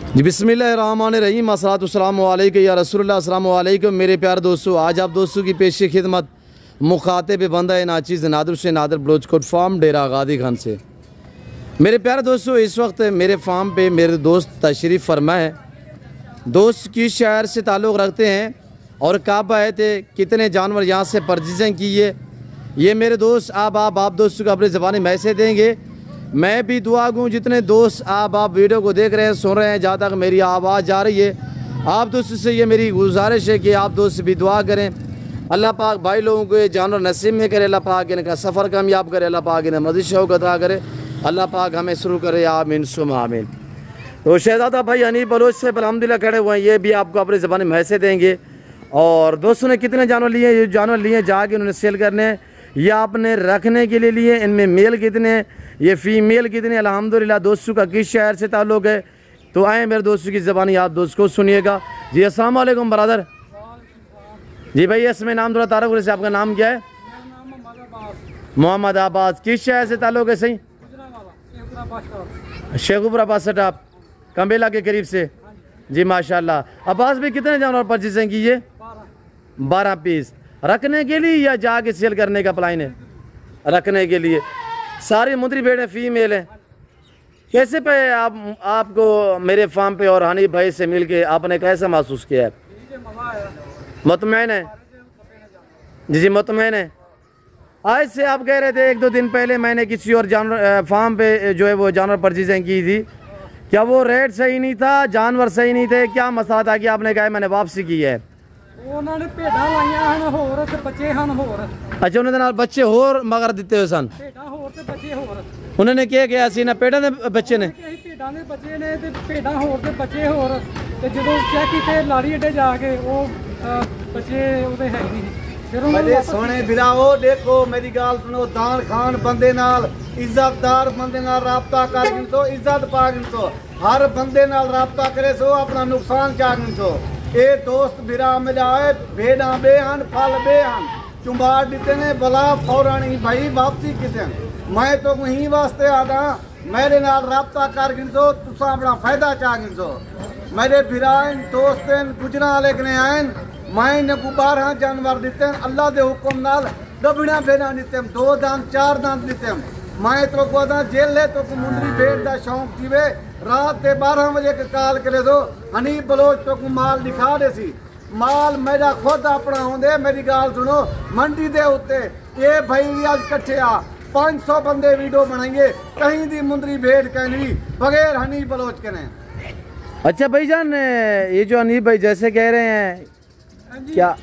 जी बिस्मिल्लाहिर्रहमानिर्रहीम अस्सलातु अलैका या रसूलुल्लाह अस्सलामु अलैकुम। मेरे प्यारे दोस्तों, आज आप दोस्तों की पेशी खिदमत मुखातिब बंदा नाचीज़ नादिर से नादिर बलोचकोट फार्म डेरा गादी खान से। मेरे प्यारे दोस्तों, इस वक्त मेरे फार्म पे मेरे दोस्त तशरीफ़ फरमा है। दोस्त किस शहर से ताल्लुक़ रखते हैं और कब आए थे, कितने जानवर यहाँ से परचेज़िंग किए, ये मेरे दोस्त आप दोस्तों को अपनी ज़बानी मैसेज देंगे। मैं भी दुआ गूँ जितने दोस्त आप वीडियो को देख रहे हैं, सुन रहे हैं, जहाँ तक मेरी आवाज़ जा रही है, आप दोस्तों से ये मेरी गुजारिश है कि आप दोस्त भी दुआ करें। अल्लाह पाक भाई लोगों को ये जानवर नसीब में करे, अल्लाह पाक इनका सफ़र कामयाब करे, अल्लाह पाक इन्हें मज़ीद शौक़ अता करे, अल्लाह पाक हमें शुरू करे, आमीन सुम आमीन। तो शहज़ादा भाई हनीफ बलोच से अल्हम्दुलिल्लाह खड़े हुए हैं, ये भी आपको अपनी ज़बानी मैसेज देंगे। और दोस्तों ने कितने जानवर लिए, ये जानवर लिए जाके उन्होंने सेल करने हैं या आपने रखने के लिए लिए, इनमें मेल कितने हैं, ये फ़ीमेल कितने, अल्हम्दुलिल्लाह। दोस्तों का किस शहर से ताल्लुक़ है, तो आए मेरे दोस्तों की ज़बानी आप दोस्त को सुनिएगा। जी अस्सलाम वालेकुम ब्रदर। जी भाई इसमें नाम थोड़ा तारुफ से, आपका नाम क्या है? मोहम्मद अब्बास। किस शहर से ताल्लुक़ है? सही शेखुपुरा बस स्टॉप कंबेला के करीब से। जी माशाल्लाह। अब्बास भी कितने जानवर परचेजिंग की है? 12 पीस। रखने के लिए या जाके सेल करने का प्लान है? रखने के लिए। सारी मुंदरी भेड़ें फीमेल हैं। कैसे पे आपको मेरे फार्म पे और हनीफ भाई से मिलके आपने कैसा महसूस किया है? मुतमईन है? जी मुतमईन है। आज से आप कह रहे थे 1-2 दिन पहले मैंने किसी और जानवर फार्म पे जो है वो जानवर परचेजिंग की थी, क्या वो रेट सही नहीं था, जानवर सही नहीं थे, क्या मसला था कि आपने कहा मैंने वापसी की है? उन्होंने भेड़ा लाइया हन होर ते बच्चे हन होर। अच्छा, उन्होंने नाल बच्चे होर मगर दिते हुए सन। भेड़ा होर ते बच्चे होर। उन्होंने क्या किया सी ना पेड़ा दे बच्चे ने? भेड़ा दे बच्चे ने ते भेड़ा होर ते बच्चे होर ते जदों चेक कीते लाड़ी अड्डे जाके वो बच्चे ओदे है नहीं। फिर मेरे सोने बिराओ देखो मेरी गाल सुनो, दान खान बंदे नाल इज्जतदार बंदे नाल राबता कर गिनसो, इज्जत पा गिनसो, हर बंदे नाल राबता करे सो अपना नुकसान चा गिनसो। ए दोस्त बिरा मिलाए भेड़ा बेहन फल बेहन चुंबाड़ दिते ने बला फौरन ही भाई वापसी किते। मैं तो वहीं वास्ते आता मेरे नाल राबता कर गिनसो, तुसा अपना फायदा चा गिनसो। मेरे बिराइन दोस्तें गुजरा वाले कने आइन, मैं ने 12 जानवर दिते, अल्लाह दे हुक्म नाल दबड़ा बेना दिते, 2 दांत 4 दांत दिते। मैं तो कोदा जेल है तो मुंदरी भेड़ दा शौक थीवे, रात के 12 बजे के काल करे दो हनीफ बलोच तो माल दिखा दे सी। माल मेरा खुद अपना होंदे, मेरी गाल सुनो, मंडी दे उत्ते ये भाई आज कट्ठे आ 500 बंदे वीडियो बनाएंगे, कहीं दी मुंदरी भेड़ कहनी बगैर हनीफ बलोच के ने। अच्छा भाईजान, ये जो हनीफ भाई जैसे कह रहे हैं क्या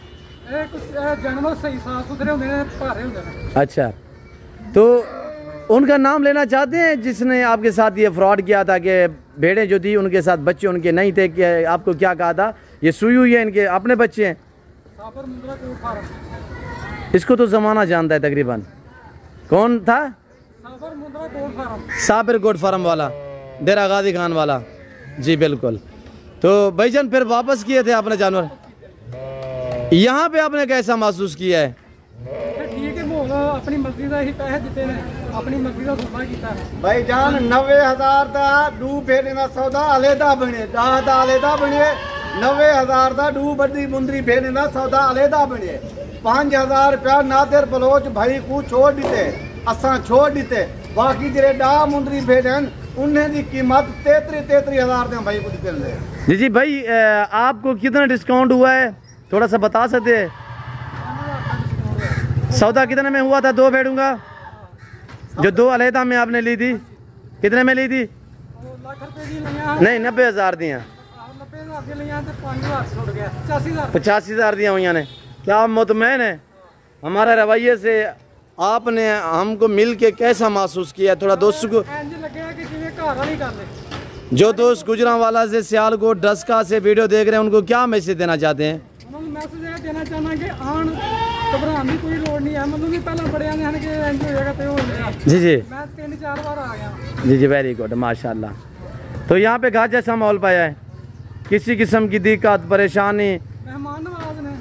जानवर सही साफ सुथरे होंगे ने, भारे होंगे ने। अच्छा, तो उनका नाम लेना चाहते हैं जिसने आपके साथ ये फ्रॉड किया था कि भेड़ें जो थी उनके साथ बच्चे उनके नहीं थे, कि आपको क्या कहा था ये सुई हुई है, इनके अपने बच्चे हैं? साबर मुंद्रा कोट फार्म। इसको तो ज़माना जानता है तकरीबन। कौन था? साबर मुंद्रा goat farm. Sabir goat farm वाला, डेरा गादी खान वाला। जी बिल्कुल। तो भाईजान फिर वापस किए थे आपने जानवर, यहाँ पे आपने कैसा महसूस किया है? ठीक है, मोल अपनी मर्जी का ही पैसे दिते ने, अपनी मर्जी का सौदा किया है। भाई जान 90,000 दा डू भेड़े दा सौदा अलहदा बने, 10 दा अलहदा बने, 90,000 दा डू बड़ी मुंदरी भेड़े दा सौदा अलहदा बने। 5,000 रुपया नादिर बलोच भाई को छोड़ दीते, असा छोड़ दीते, बाकी जेरे डा मुंदरी भेड़न उन्हें दी कीमत 33,000 दे भाई को दिते। जी भाई, आपको कितना डिस्काउंट हुआ है थोड़ा सा बता सकते हैं? सौदा कितने में हुआ था 2 भेड़ों का? जो 2 अलहदा में आपने ली थी, कितने में ली थी? नहीं 90,000 दिया। 85,000 दिया हुई ने। क्या आप मुतमईन है हमारे रवैये से? आपने हमको मिल के कैसा महसूस किया? थोड़ा दोस्तों को जो दोस्त गुजरांवाला से, सियालकोट, डस्का से वीडियो देख रहे हैं उनको क्या मैसेज देना चाहते हैं? मैसेज देना चाहना कि आन घबराने की कोई लोड़ नहीं है। मतलब भी पहले बड़े आने हैं कि इंज होएगा तो हो जाएगा। जी जी, मैं 3-4 बार आ गया। जी जी, वेरी गुड माशाल्लाह। तो यहाँ पे घाट जैसा माहौल पाया है? किसी किस्म की दिक्कत परेशानी, मेहमान नवाज ने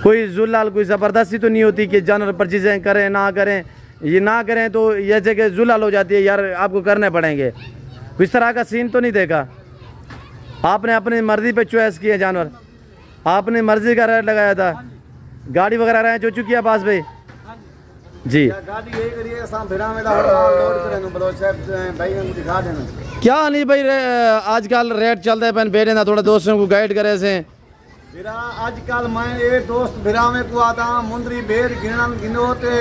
कोई जुलाल, कोई ज़बरदस्ती तो नहीं होती कि जानवर परचेजिंग करें ना करें? ये ना करें तो ये जगह जुलाल हो जाती है, यार आपको करने पड़ेंगे, इस तरह का सीन तो नहीं देखा? आपने अपनी मर्जी पे चॉइस किए जानवर, आपने मर्जी का रेट लगाया था। गाड़ी वगैरह रहे जो चुकी है पास भाई जी। गाड़ी यही करिए भिरा में लोड करें बलोच भाई दिखा देना क्या नहीं भाई आजकल रेट चलता है पहन बेटे ना थोड़ा दोस्तों को गाइड करे से भिरा आजकल मैं ये दोस्त भिरा में को आता मुंदरी भेड़ गिनन गिनोते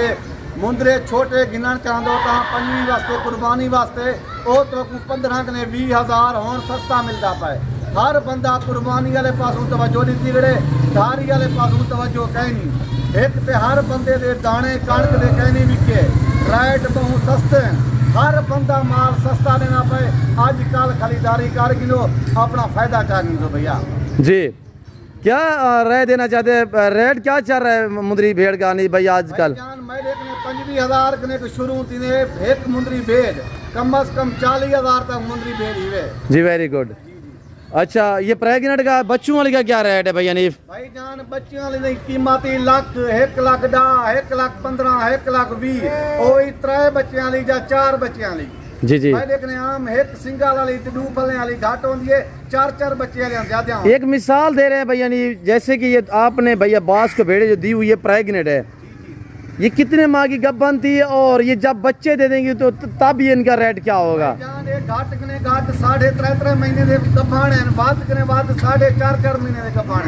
मुंदरे छोटे गिनन चाहता था पंजी वास्ते कुर्बानी वास्ते ओ तो 15 कने 20,000 होन सस्ता मिलता पाए। हर बंदा कुर्बानी वाले पासों तवज्जो नहीं दिगड़े, धारी वाले पासों तवज्जो कहनी एक ते हर बंदे दे दाने कणक दे कहनी विके रेट बहुत सस्ते हैं। हर बंदा माल सस्ता देना पे आजकल खरीदारी कर गिनो अपना फायदा चाह गिनो भैया जी। क्या राय देना चाहते हैं, रेट क्या चल रहा है मुंदरी भेड़ का नहीं भाई आजकल? मैं देखने 25,000 कने को शुरू थी एक मुंदरी भेड़ कम से कम 40,000 तक मुंदरी भेड़ ही जी। Very good. अच्छा ये प्रेगनेंट का बच्चों वाली का क्या रेट है भैया नीफ? भाई जान बच्चों वाली कीमती लाख 1,10,000 1,15,000 1,20,000 ओ 3 बच्चों वाली या 4 बच्चों वाली जी जी। मैं देखने आम एक सिंगल वाली दू फलने वाली घाट होती है 4 बच्चे वाले ज्यादा। एक मिसाल दे रहे हैं भैया नहीं, जैसे कि ये आपने भैया बास को भेड़े जो दी हुई है प्रेगनेंट है, ये कितने माह की गब्बन थी और ये जब बच्चे दे देंगे तो तब ये इनका रेट क्या होगा? घाट 3.5 महीने दे गब्बान है, बाद 4.5 महीने दे गब्बान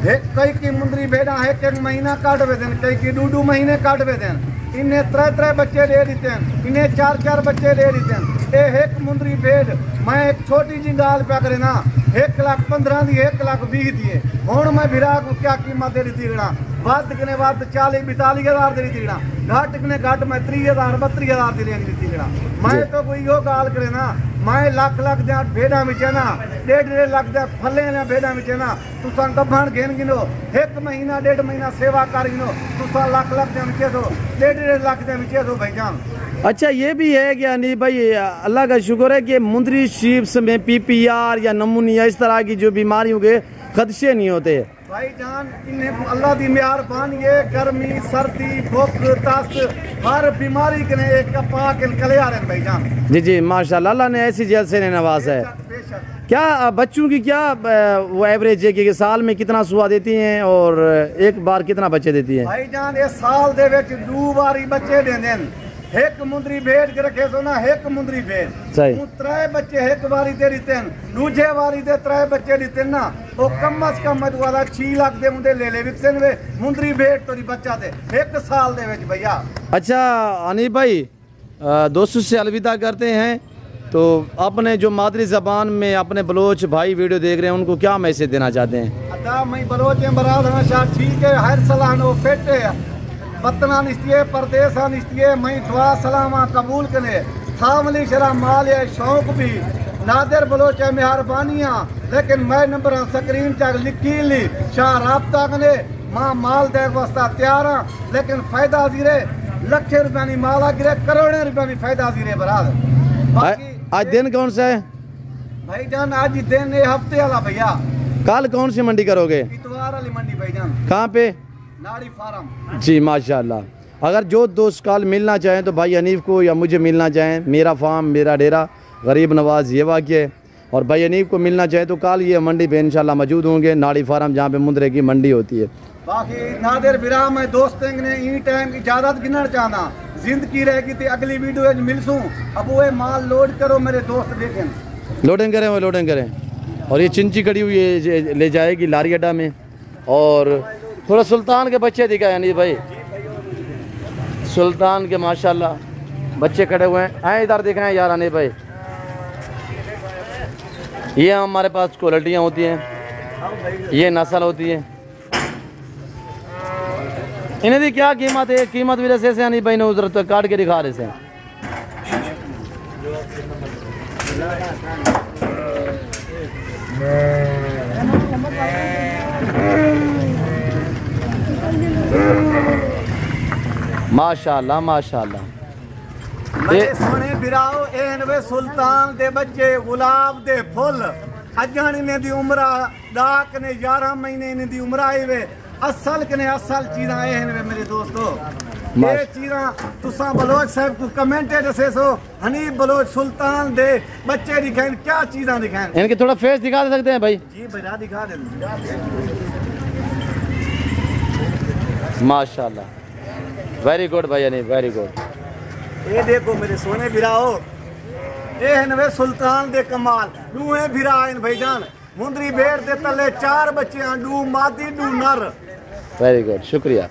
है। कई की मुंदरी भेड़ा एक महीना काट वे देन, कई की 2 महीने काट वे देन। इन्हें 3 बच्चे दे देते हैं, इन्हें 4 बच्चे दे देते हैं। ये एक मुंदरी भेड़ मैं एक छोटी जी गाल पे करे ना 1,15,000 दी 1,20,000 दिए हूँ मैं भिरा को क्या कीमत दे दी गणा वध कने वध 40-42,000 दे दी गणा घट कने घट मैं 30,000-32,000 दी रेंज दी गणा। मैं तो कोई यो गाल करे ना मैं लाख दे भेड़ा में ना 1.5 लाख दे फले ने भेड़ा में ना तुसा गब्बन घेन गिनो 1 महीना 1.5 महीना सेवा कर गिनो तुसा लाख दे में दो 1.5 लाख दे में दो भाईजान। अच्छा ये भी है कि नहीं भाई अल्लाह का शुक्र है कि मुंदरी शीप्स में PPR या नमूनिया इस तरह की जो बीमारियों के खदशे नहीं होते भाईजान। इन्हें अल्लाह की मेहरबानी है गर्मी सर्दी भूख तस्त हर बीमारी के एक पाक निकले आ रहे भाईजान। जी जी माशाल्लाह अल्लाह ने ऐसी जेल से नवाज है। क्या बच्चों की क्या वो एवरेज है कि साल में कितना सुहा देती हैं और एक बार कितना बच्चे देती हैं? भाईजान ये साल दे विच 2 बारी बच्चे देंदे एक मुंदरी भेड़ के रखे सो ना एक मुंदरी भेड़ सही 3 बच्चे एक बारी दे दिते दूजे बारी दे 3 बच्चे दिते ना वो कम से कम वाला 6 लाख दे मुंडे ले ले विकसन वे मुंदरी भेड़ तोरी बच्चा दे 1 साल दे विच भैया। अच्छा अनीफ भाई दोस्तों से अलविदा करते हैं तो अपने जो मादरी जबान में अपने बलोच भाई वीडियो देख रहे हैं उनको क्या मैसेज देना चाहते हैं? अदा मैं बलोच बरादर शाह ठीक है हर सलानो फिट है वतना निस्तिये परदेसा निस्तिये मैं दुआ सलामा कबूल कने थामली शरा माल है शौक भी नादिर बलोच है मेहरबानियाँ लेकिन मैं नंबर स्क्रीन चाक लिखी ली शाह राबता कने माँ माल दे वास्ता तैयार हाँ लेकिन फायदा जीरे लखे रुपया नहीं माला गिरे करोड़ों रुपया नहीं फायदा जीरे बरादर। आज दिन कौन सा है भाईजान? आज दिन ये हफ्ते वाला भैया। कल कौन सी मंडी करोगे? इतवार वाली मंडी भाईजान। कहाँ पे? नाड़ी फार्म। जी माशाल्लाह। अगर जो दोस्त कल मिलना चाहें तो भाई अनीफ को या मुझे मिलना चाहें मेरा फार्म मेरा डेरा गरीब नवाज ये वाक़ है और भाई अनीफ को मिलना चाहें तो कल ये मंडी पे इंशाल्लाह मौजूद होंगे नाड़ी फार्म जहाँ पे मुंदरे की मंडी होती है। बाकी नादिर बिरा में दोस्त ने ई टाइम की इजाजत गिनना चाहना जिंदगी रहेगी तो अगली वीडियो मिलसूँ अब वो माल लोड करो मेरे दोस्त देखें लोडिंग करें वो लोडिंग करें और ये चिंची कड़ी हुई है ले जाएगी लारी अड्डा में। और थोड़ा सुल्तान के बच्चे दिखाए नहीं भाई सुल्तान के माशाल्लाह बच्चे खड़े हुए हैं आए इधर दिखाएं यार अनिल भाई। ये हमारे पास क्वालिटियाँ होती हैं ये नस्ल होती है इन्हें दी क्या कीमत है? कीमत भी जैसे से अनिल भाई ने उधर तो काट के दिखा रहे से माशाल्लाह माशाल्लाह। मेरे सोने बिराओ एन वे सुल्तान दे बच्चे गुलाब दे फुल अजन इन्हें दी उम्र डाक ने 11 महीने इन्हें दी उम्र आई वे असल कने असल चीज़ां एन वे मेरे दोस्तों। ये चीज़ां तुसा बलोच साहब को कमेंट दसे सो हनीफ बलोच सुल्तान दे बच्चे दिखाएं क्या चीज़ां दिखाएं। इनके थोड़ा फेस दिखा दे सकते हैं भाई? जी भैया दिखा दे। माशाल्लाह, वेरी गुड भाई, नहीं वेरी गुड। ये देखो मेरे सोने भिराओ, ये है नवे सुल्तान दे कमाल दूहे भिरा इन भाईजान। मुंदरी बेड़ दे तले 4 बच्चे डू मादी डू नर। वेरी गुड, शुक्रिया।